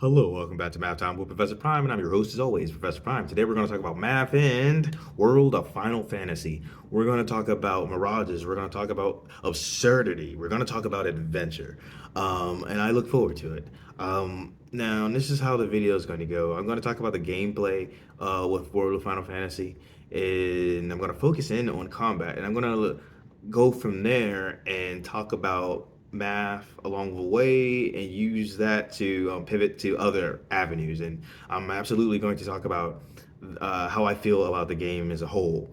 Hello, welcome back to Math Time with Professor Prime, and I'm your host as always, Professor Prime. Today we're going to talk about math and World of Final Fantasy. We're going to talk about Mirages. We're going to talk about Absurdity. We're going to talk about adventure, and I look forward to it. Now, this is how the video is going to go. I'm going to talk about the gameplay with World of Final Fantasy, and I'm going to focus in on combat, and I'm going to go from there and talk about math along the way and use that to pivot to other avenues. And I'm absolutely going to talk about how I feel about the game as a whole.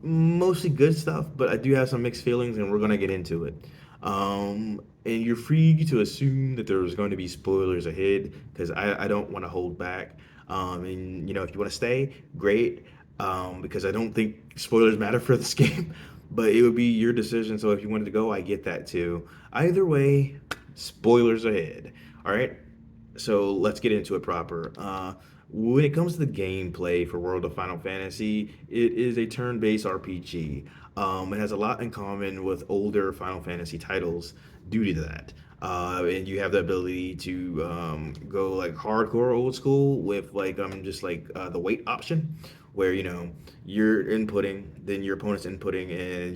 Mostly good stuff, but I do have some mixed feelings, and we're going to get into it. And you're free to assume that there's going to be spoilers ahead because I don't want to hold back. And if you want to stay, great. Because I don't think spoilers matter for this game, but it would be your decision. So if you wanted to go, I get that too. Either way, spoilers ahead. All right. So let's get into it proper. When it comes to the gameplay for World of Final Fantasy, it is a turn-based RPG. It has a lot in common with older Final Fantasy titles due to that. And you have the ability to go like hardcore old school with like just like the wait option, where you're inputting, then your opponent's inputting, and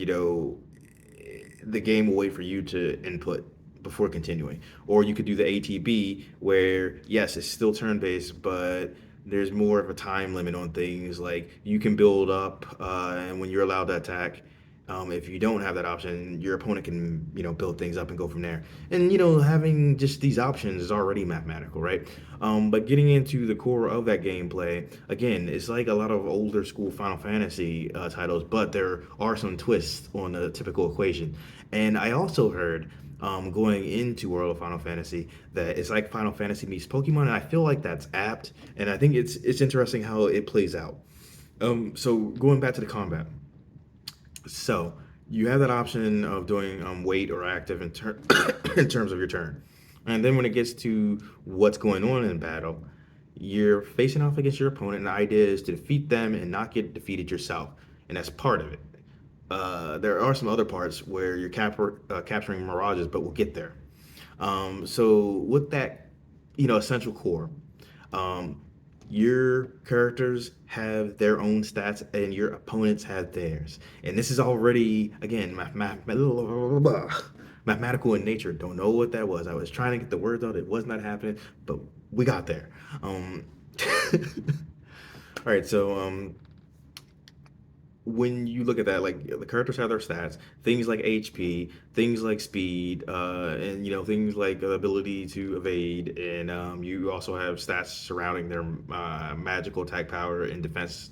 the game will wait for you to input before continuing. Or you could do the ATB, where yes, it's still turn based, but there's more of a time limit on things. Like you can build up, and when you're allowed to attack, if you don't have that option, your opponent can build things up and go from there. And having just these options is already mathematical, right? But getting into the core of that gameplay, again, it's like a lot of older school Final Fantasy titles, but there are some twists on the typical equation. And I also heard going into World of Final Fantasy that it's like Final Fantasy meets Pokemon, and I feel like that's apt, and I think it's interesting how it plays out. So going back to the combat, so you have that option of doing wait or active in terms of your turn, and then when it gets to what's going on in battle, you're facing off against your opponent, and the idea is to defeat them and not get defeated yourself, and that's part of it. There are some other parts where you're capturing mirages, but we'll get there. So with that, essential core, um, your characters have their own stats and your opponents have theirs. And this is already, again, mathematical in nature. Don't know what that was. I was trying to get the words out. It was not happening, but we got there. All right, so when you look at that, like the characters have their stats, things like HP, things like speed, and things like the ability to evade, and you also have stats surrounding their magical attack power and defense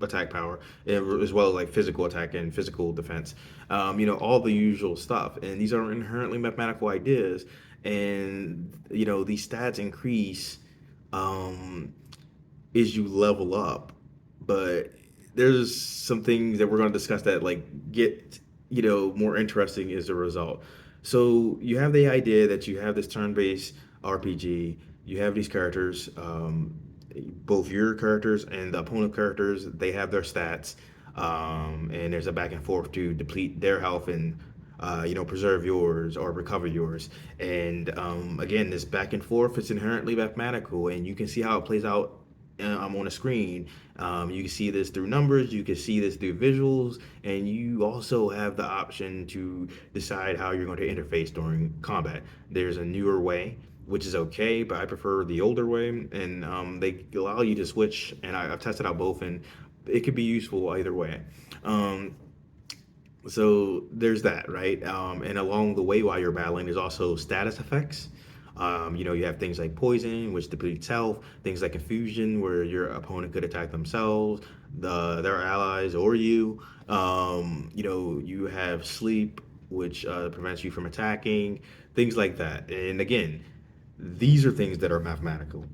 attack power, as well as like physical attack and physical defense. All the usual stuff, and these are inherently mathematical ideas, and these stats increase um, as you level up, but there's some things that we're going to discuss that like get more interesting as a result. So you have the idea that you have this turn-based RPG. You have these characters, both your characters and the opponent characters. They have their stats, and there's a back and forth to deplete their health and preserve yours or recover yours. And again, this back and forth is inherently mathematical, and you can see how it plays out on a screen. You can see this through numbers, you can see this through visuals, and you also have the option to decide how you're going to interface during combat. There's a newer way, which is okay, but I prefer the older way, and they allow you to switch, and I've tested out both, and it could be useful either way. Um, so there's that, right? And along the way while you're battling, there's also status effects. You have things like poison, which depletes health, things like confusion, where your opponent could attack themselves, their allies, or you. You have sleep, which prevents you from attacking, things like that. And again, these are things that are mathematical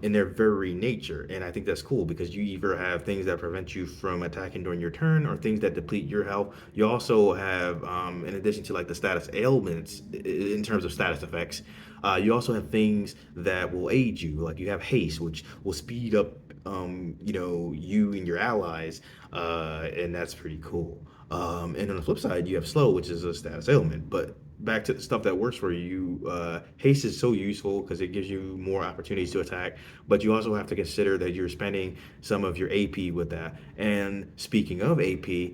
in their very nature. And I think that's cool because you either have things that prevent you from attacking during your turn or things that deplete your health. You also have, in addition to like the status ailments in terms of status effects, you also have things that will aid you. Like you have haste, which will speed up, you and your allies, and that's pretty cool. And on the flip side, you have slow, which is a status ailment. But back to the stuff that works for you, haste is so useful because it gives you more opportunities to attack, but you also have to consider that you're spending some of your AP with that. And speaking of AP,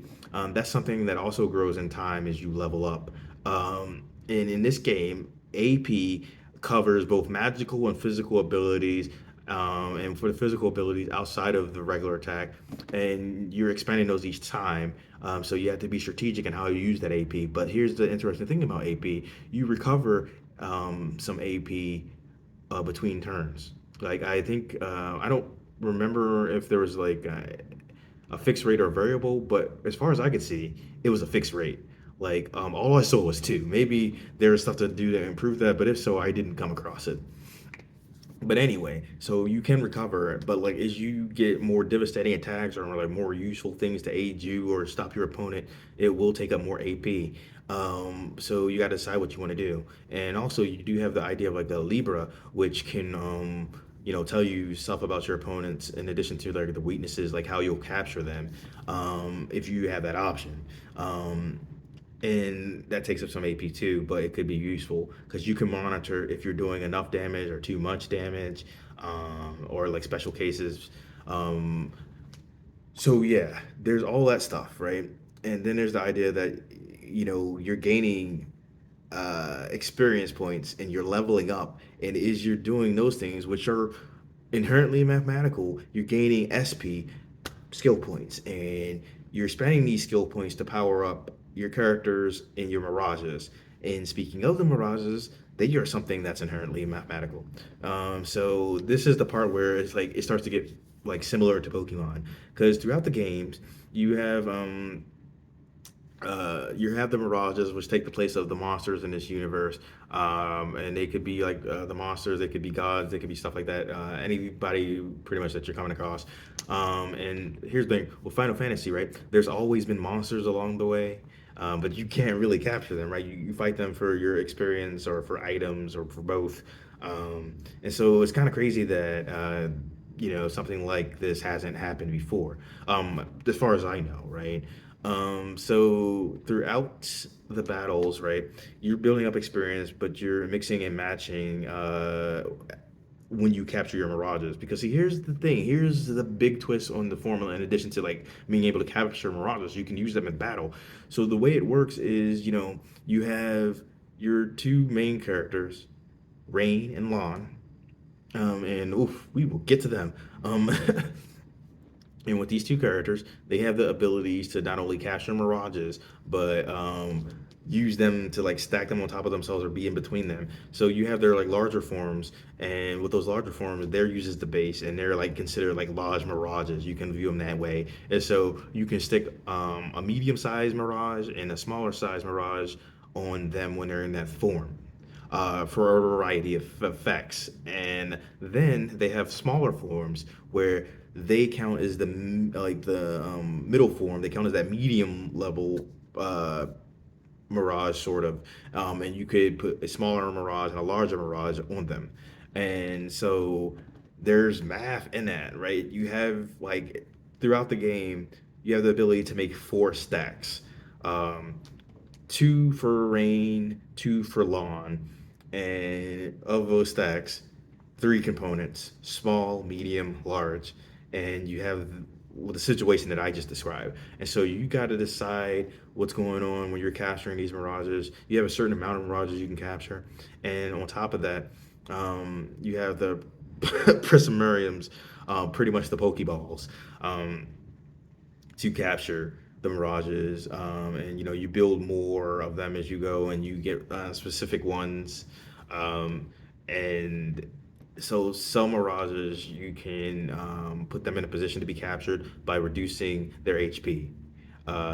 that's something that also grows in time as you level up. And in this game, AP covers both magical and physical abilities. And for the physical abilities outside of the regular attack, and you're expanding those each time. So you have to be strategic in how you use that AP. But here's the interesting thing about AP: you recover some AP between turns. Like I think I don't remember if there was like a fixed rate or a variable, but as far as I could see, it was a fixed rate. Like all I saw was two. Maybe there was stuff to do to improve that, but if so, I didn't come across it. But anyway, so you can recover, but like as you get more devastating attacks or like more useful things to aid you or stop your opponent, it will take up more AP. So you got to decide what you want to do, and also you do have the idea of like the Libra, which can tell you stuff about your opponents in addition to like the weaknesses, like how you'll capture them, if you have that option. And that takes up some AP too, but it could be useful because you can monitor if you're doing enough damage or too much damage, or like special cases. Um, so yeah, there's all that stuff, right? And then there's the idea that you're gaining experience points and you're leveling up, and as you're doing those things, which are inherently mathematical, you're gaining SP skill points, and you're spending these skill points to power up your characters in your mirages. And speaking of the mirages, they are something that's inherently mathematical. So this is the part where it's like it starts to get like similar to Pokemon, because throughout the games you have the mirages, which take the place of the monsters in this universe, and they could be like the monsters, they could be gods, they could be stuff like that. Anybody pretty much that you're coming across. And here's the thing with Final Fantasy, right? There's always been monsters along the way, but you can't really capture them, right? You fight them for your experience or for items or for both. And so it's kind of crazy that something like this hasn't happened before, as far as I know, right? So throughout the battles, right, you're building up experience, but you're mixing and matching when you capture your mirages. Because see, here's the thing. Here's the big twist on the formula. In addition to like being able to capture mirages, you can use them in battle. So the way it works is, you have your two main characters, Rain and Lon, and oof, we will get to them. Um, And with these two characters, they have the abilities to not only capture mirages, but use them to like stack them on top of themselves or be in between them. So you have their like larger forms, and with those larger forms, their uses the base, and they're like considered like large mirages. You can view them that way, and so you can stick a medium-sized mirage and a smaller-sized mirage on them when they're in that form, for a variety of effects. And then they have smaller forms where they count as the middle form. They count as that medium level mirage sort of, and you could put a smaller mirage and a larger mirage on them. And so there's math in that, right? You have like throughout the game, you have the ability to make four stacks. Um, Two for rain, two for lawn, and of those stacks, three components: small, medium, large, and you have the situation that I just described. And so you got to decide what's going on when you're capturing these mirages. You have a certain amount of mirages you can capture, and on top of that, you have the prismariums, pretty much the Pokeballs. Um, to capture the mirages, and you build more of them as you go, and you get specific ones, and so some mirages you can put them in a position to be captured by reducing their HP.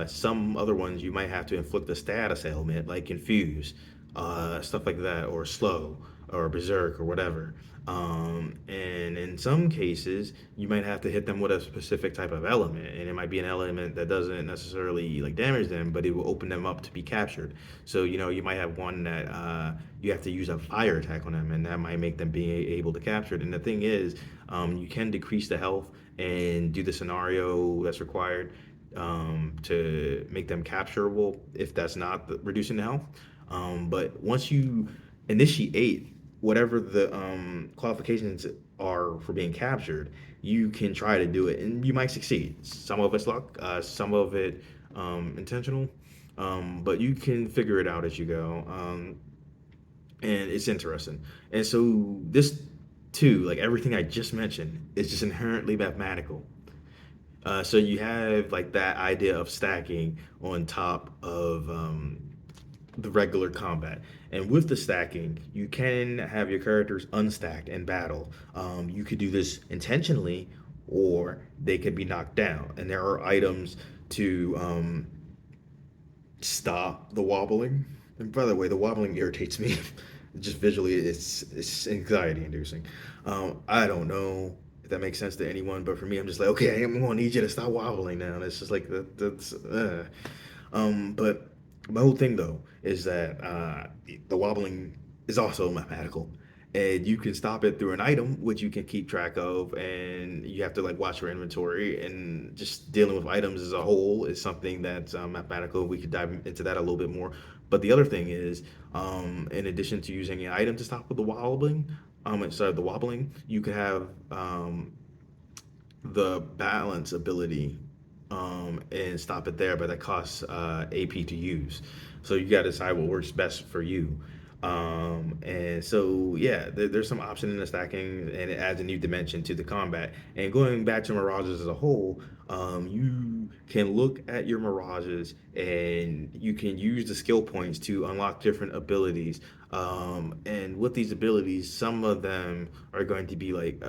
Some other ones you might have to inflict a status ailment like confuse, stuff like that, or slow, or berserk, or whatever. And in some cases, you might have to hit them with a specific type of element, and it might be an element that doesn't necessarily like damage them, but it will open them up to be captured. So you might have one that you have to use a fire attack on them, and that might make them be able to capture it. And the thing is, you can decrease the health and do the scenario that's required to make them capturable if that's not reducing the health. But once you initiate whatever the qualifications are for being captured, you can try to do it, and you might succeed. Some of it's luck, some of it intentional, but you can figure it out as you go. And it's interesting. And so this too, like everything I just mentioned, is just inherently mathematical. So you have like that idea of stacking on top of the regular combat. And with the stacking, you can have your characters unstacked in battle. You could do this intentionally, or they could be knocked down. And there are items to stop the wobbling. And by the way, the wobbling irritates me. Just visually, it's anxiety inducing. I don't know if that makes sense to anyone, but for me, I'm just like, okay, I'm gonna need you to stop wobbling now. And it's just like but my whole thing though is that the wobbling is also mathematical, and you can stop it through an item which you can keep track of, and you have to like watch your inventory, and just dealing with items as a whole is something that's mathematical. We could dive into that a little bit more. But the other thing is, in addition to using an item to stop with the wobbling, sorry, the wobbling, you could have the balance ability and stop it there, but that costs AP to use. So you got to decide what works best for you. And so, yeah, there's some option in the stacking, and it adds a new dimension to the combat. And going back to Mirages as a whole, you can look at your Mirages and you can use the skill points to unlock different abilities. And with these abilities, some of them are going to be like,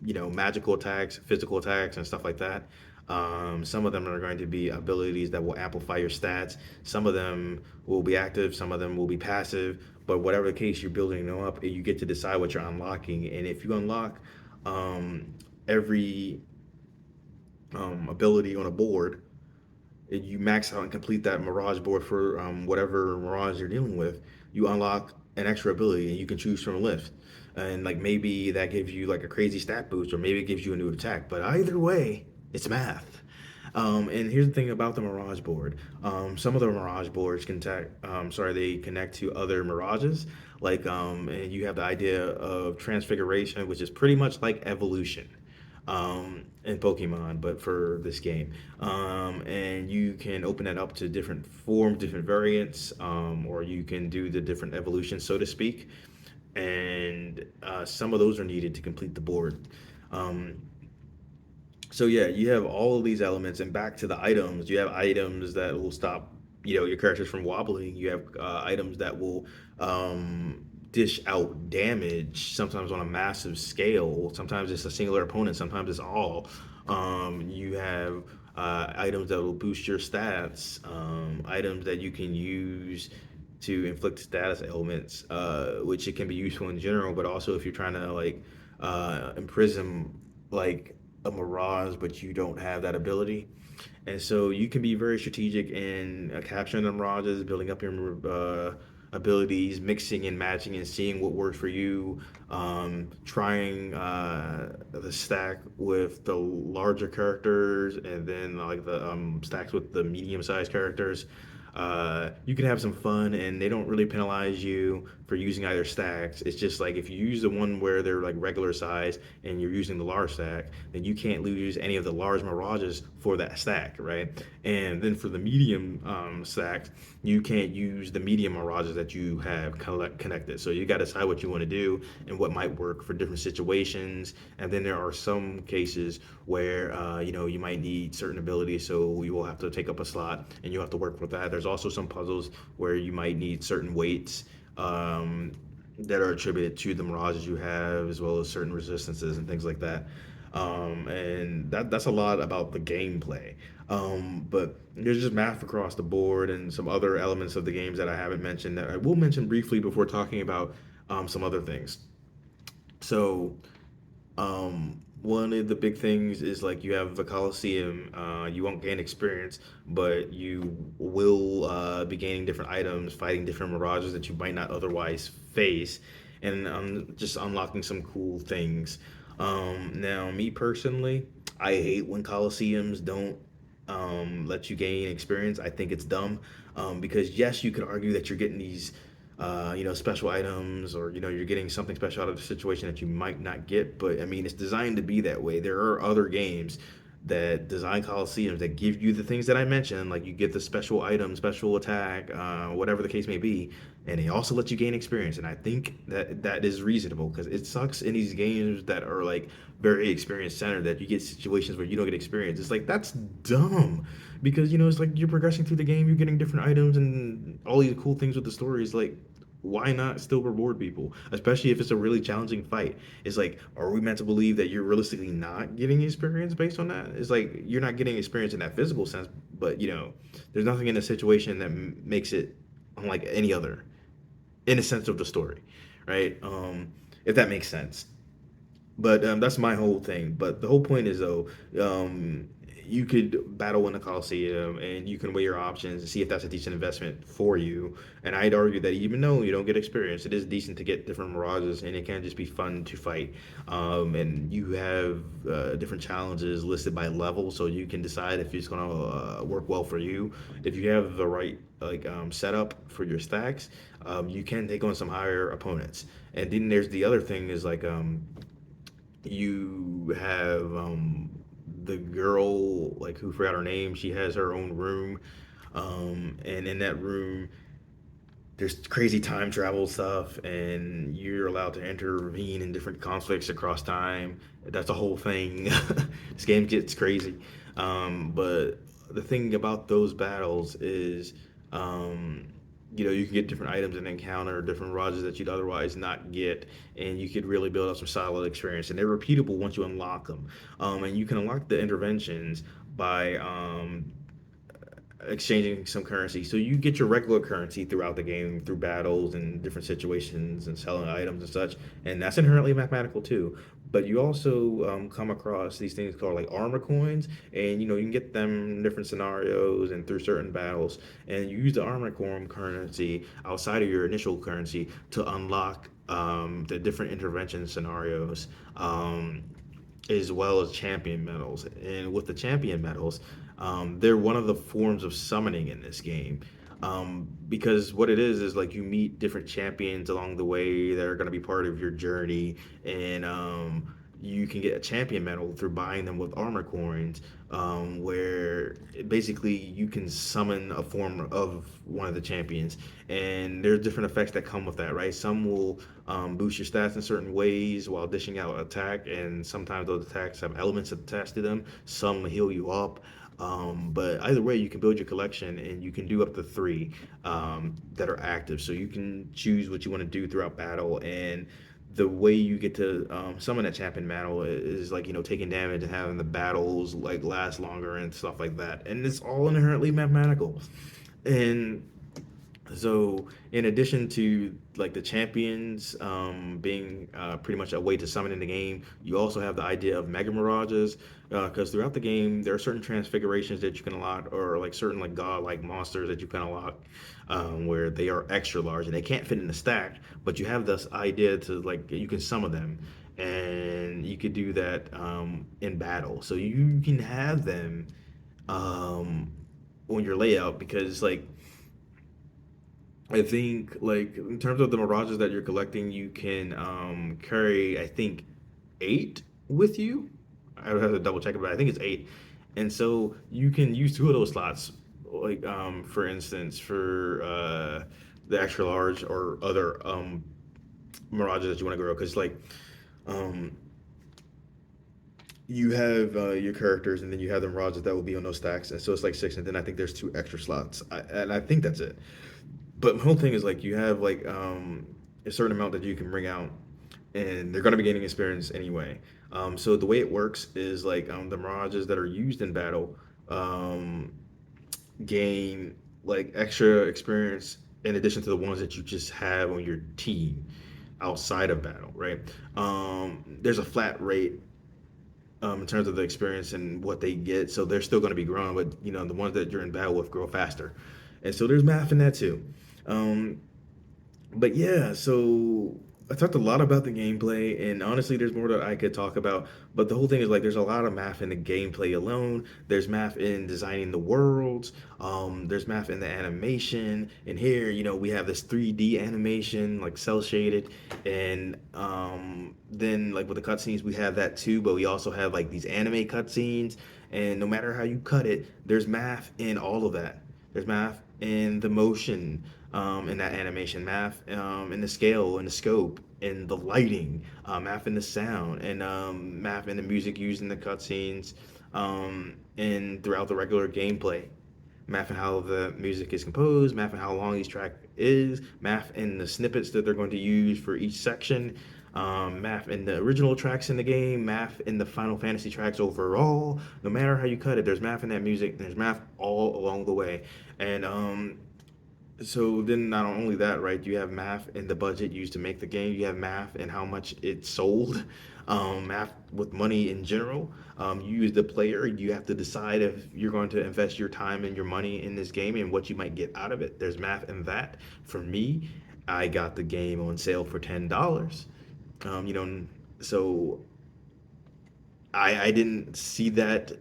magical attacks, physical attacks, and stuff like that. Some of them are going to be abilities that will amplify your stats. Some of them will be active, some of them will be passive. But whatever the case, you're building them up, and you get to decide what you're unlocking. And if you unlock every ability on a board, and you max out and complete that Mirage board for whatever Mirage you're dealing with, you unlock an extra ability, and you can choose from a list. And like maybe that gives you like a crazy stat boost, or maybe it gives you a new attack. But either way, it's math. And here's the thing about the Mirage board. Some of the Mirage boards they connect to other Mirages. Like, and you have the idea of transfiguration, which is pretty much like evolution in Pokemon, but for this game. And you can open that up to different forms, different variants, or you can do the different evolutions, so to speak. And some of those are needed to complete the board. Um, so yeah, you have all of these elements, and back to the items. You have items that will stop, your characters from wobbling. You have items that will dish out damage, sometimes on a massive scale. Sometimes it's a singular opponent. Sometimes it's all. You have items that will boost your stats. Items that you can use to inflict status ailments, which it can be useful in general, but also if you're trying to like imprison like a mirage, but you don't have that ability. And so you can be very strategic in capturing the mirages, building up your abilities, mixing and matching and seeing what works for you, trying the stack with the larger characters, and then like the stacks with the medium-sized characters. You can have some fun, and they don't really penalize you for using either stacks. It's just like if you use the one where they're like regular size and you're using the large stack, then you can't lose any of the large mirages for that stack, right? And then for the medium stacks, you can't use the medium mirages that you have connected. So you got to decide what you want to do and what might work for different situations. And then there are some cases where you might need certain abilities, so you will have to take up a slot and you have to work with that. There's also some puzzles where you might need certain weights that are attributed to the mirages you have, as well as certain resistances and things like that. And that's a lot about the gameplay. But there's just math across the board and some other elements of the games that I haven't mentioned that I will mention briefly before talking about some other things. So one of the big things is like you have the Coliseum. You won't gain experience, but you will be gaining different items, fighting different mirages that you might not otherwise face, and just unlocking some cool things. Now, me personally, I hate when Coliseums don't. let you gain experience, I think it's dumb. Because yes, you could argue that you're getting these, special items, or you're getting something special out of the situation that you might not get. But I mean, it's designed to be that way. There are other games that design coliseums that give you the things that I mentioned, like you get the special item, special attack, whatever the case may be, and they also let you gain experience. And I think that that is reasonable, because it sucks in these games that are like very experience centered that you get situations where you don't get experience. It's like that's dumb, because it's like you're progressing through the game, you're getting different items and all these cool things with the story. Is like, why not still reward people, especially if it's a really challenging fight? It's like, are we meant to believe that you're realistically not getting experience based on that? It's like you're not getting experience in that physical sense, but there's nothing in the situation that makes it unlike any other in the sense of the story, right? If that makes sense. But that's my whole thing. But the whole point is, though, you could battle in the Coliseum and you can weigh your options and see if that's a decent investment for you. And I'd argue that even though you don't get experience, it is decent to get different Mirages, and it can just be fun to fight. And you have different challenges listed by level, so you can decide if it's going to work well for you. If you have the right setup for your stacks, you can take on some higher opponents. And then there's the other thing is like, you have the girl, like, who forgot her name. She has her own room, and in that room there's crazy time travel stuff, and you're allowed to intervene in different conflicts across time. That's a whole thing. This game gets crazy. But the thing about those battles is, um, you can get different items and encounter different Rogers that you'd otherwise not get, and you could really build up some solid experience. And they're repeatable once you unlock them. And you can unlock the interventions by exchanging some currency. So you get your regular currency throughout the game through battles and different situations and selling items and such, and that's inherently mathematical too. But you also come across these things called like armor coins, and you can get them in different scenarios and through certain battles. And you use the armor coin currency outside of your initial currency to unlock the different intervention scenarios. As well as champion medals. And with the champion medals, they're one of the forms of summoning in this game. Because what it is like you meet different champions along the way that are going to be part of your journey, and you can get a champion medal through buying them with armor coins, where basically you can summon a form of one of the champions, and there's different effects that come with that, right? Some will boost your stats in certain ways while dishing out attack, and sometimes those attacks have elements attached to them. Some will heal you up. But either way, you can build your collection, and you can do up to three that are active. So you can choose what you want to do throughout battle, and the way you get to summon that champion battle is like taking damage and having the battles like last longer and stuff like that. And it's all inherently mathematical. And so, in addition to like the champions being pretty much a way to summon in the game, you also have the idea of mega mirages. Because throughout the game, there are certain transfigurations that you can unlock, or like certain like god-like monsters that you can unlock, where they are extra large and they can't fit in the stack. But you have this idea to like you can summon them, and you could do that in battle. So you can have them on your layout, because like I think like in terms of the mirages that you're collecting, you can carry, I think, eight with you. I would have to double check it, but I think it's eight. And so you can use two of those slots, like for instance, for the extra large or other mirages that you want to grow, because like um, you have your characters, and then you have the mirages that will be on those stacks, and so it's like six, and then I think there's two extra slots, and I think that's it. But my whole thing is like you have like a certain amount that you can bring out, and they're going to be gaining experience anyway. So the way it works is like the mirages that are used in battle um, gain like extra experience in addition to the ones that you just have on your team outside of battle, right? There's a flat rate in terms of the experience and what they get, so they're still going to be growing, but the ones that you're in battle with grow faster, and so there's math in that too. Um, but yeah, so I talked a lot about the gameplay, and honestly, there's more that I could talk about. But the whole thing is like, there's a lot of math in the gameplay alone. There's math in designing the worlds. There's math in the animation. And here, we have this 3D animation, like cell shaded, and then like with the cutscenes, we have that too. But we also have like these anime cutscenes, and no matter how you cut it, there's math in all of that. There's math in the motion, in that animation, math in the scale and the scope and the lighting, math in the sound, and math in the music used in the cutscenes, and throughout the regular gameplay. Math and how the music is composed, math and how long each track is, math and the snippets that they're going to use for each section, math in the original tracks in the game, math in the Final Fantasy tracks overall. No matter how you cut it, there's math in that music, there's math all along the way. And so then not only that, right? You have math in the budget used to make the game. You have math and how much it sold. Math with money in general. You as the player, you have to decide if you're going to invest your time and your money in this game and what you might get out of it. There's math in that. For me, I got the game on sale for $10. Um, you know, so I didn't see that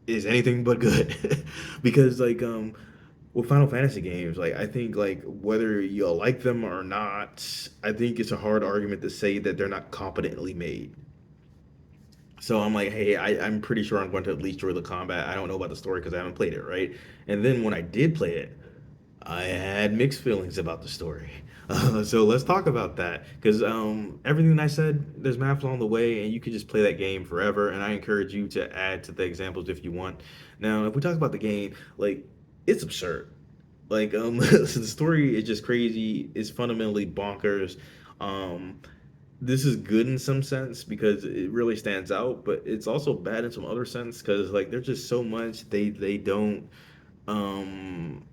is anything but good because with Final Fantasy games, like I think like whether you like them or not, I think it's a hard argument to say that they're not competently made. So I'm like, hey, I'm pretty sure I'm going to at least enjoy the combat. I don't know about the story because I haven't played it, right? And then when I did play it, I had mixed feelings about the story. So let's talk about that because everything I said, there's math along the way, and you could just play that game forever. And I encourage you to add to the examples if you want. Now, if we talk about the game, like it's absurd. Like the story is just crazy. It's fundamentally bonkers. Um, this is good in some sense because it really stands out, but it's also bad in some other sense because like there's just so much they don't um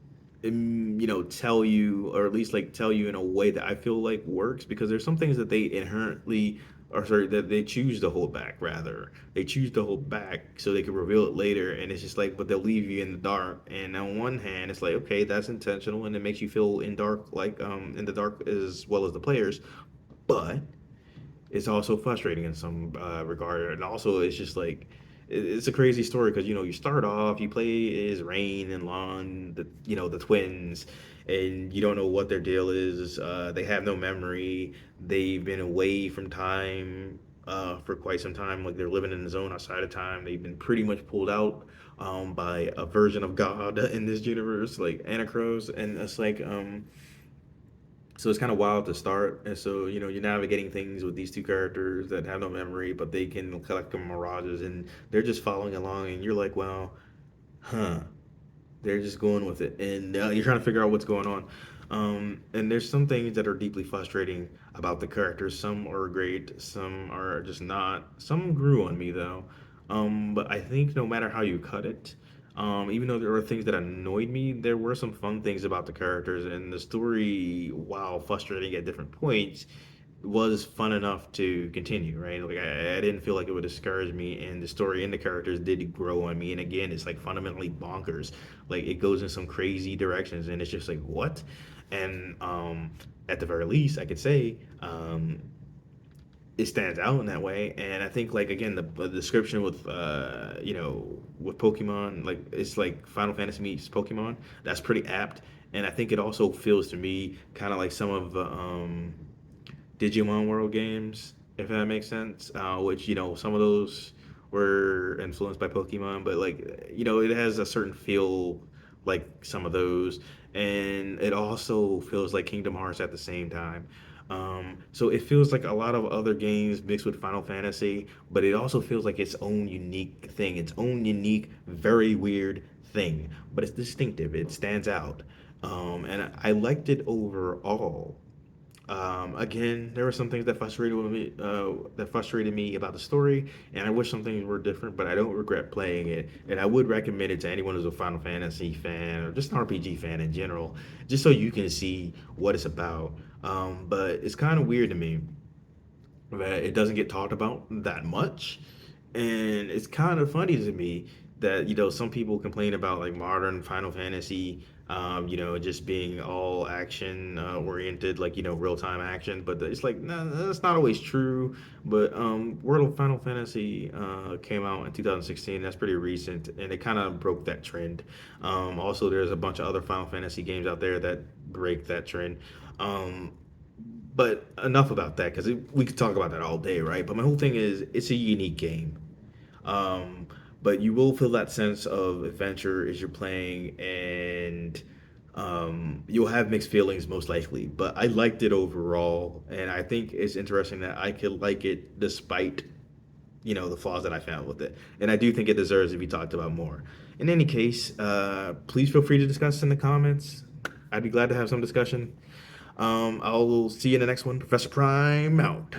tell you, or at least like tell you in a way that I feel like works, because there's some things that they inherently, or sorry, that they choose to hold back. Rather, they choose to hold back so they can reveal it later, and it's just like, but they'll leave you in the dark. And on one hand, it's like, okay, that's intentional, and it makes you feel in dark, like in the dark as well as the players. But it's also frustrating in some regard, and also it's just like it's a crazy story because you start off, you play as Rain and Lon, the twins, and you don't know what their deal is. They have no memory. They've been away from time for quite some time. Like they're living in the zone outside of time. They've been pretty much pulled out by a version of God in this universe, like Anacros, and it's like so it's kind of wild to start. And so, you're navigating things with these two characters that have no memory, but they can collect the mirages, and they're just following along, and you're like, well, huh. They're just going with it, and you're trying to figure out what's going on. And there's some things that are deeply frustrating about the characters. Some are great, some are just not. Some grew on me though. But I think no matter how you cut it, even though there were things that annoyed me, there were some fun things about the characters, and the story, while frustrating at different points, was fun enough to continue, right? Like I didn't feel like it would discourage me, and the story and the characters did grow on me. And again, it's like fundamentally bonkers. Like it goes in some crazy directions, and it's just like what? And at the very least, I could say it stands out in that way. And I think like again the description with with Pokemon, like it's like Final Fantasy meets Pokemon. That's pretty apt. And I think it also feels to me kind of like some of the Digimon World games, if that makes sense. Which some of those were influenced by Pokemon, but like it has a certain feel like some of those, and it also feels like Kingdom Hearts at the same time. So it feels like a lot of other games mixed with Final Fantasy, but it also feels like its own unique thing, its own unique, very weird thing. But it's distinctive. It stands out, and I liked it overall. Again, there were some things that frustrated me about the story, and I wish some things were different. But I don't regret playing it, and I would recommend it to anyone who's a Final Fantasy fan or just an RPG fan in general, just so you can see what it's about. But it's kind of weird to me that it doesn't get talked about that much, and it's kind of funny to me that some people complain about like modern Final Fantasy Just being all action oriented, like real time action. But it's like nah, that's not always true. But World of Final Fantasy came out in 2016. That's pretty recent, and it kind of broke that trend. Also, there's a bunch of other Final Fantasy games out there that break that trend. Um, but enough about that because we could talk about that all day, right? But my whole thing is it's a unique game. Um, but you will feel that sense of adventure as you're playing, and you'll have mixed feelings most likely. But I liked it overall, and I think it's interesting that I could like it despite the flaws that I found with it. And I do think it deserves to be talked about more. In any case, please feel free to discuss in the comments. I'd be glad to have some discussion. I'll see you in the next one. Professor Prime out.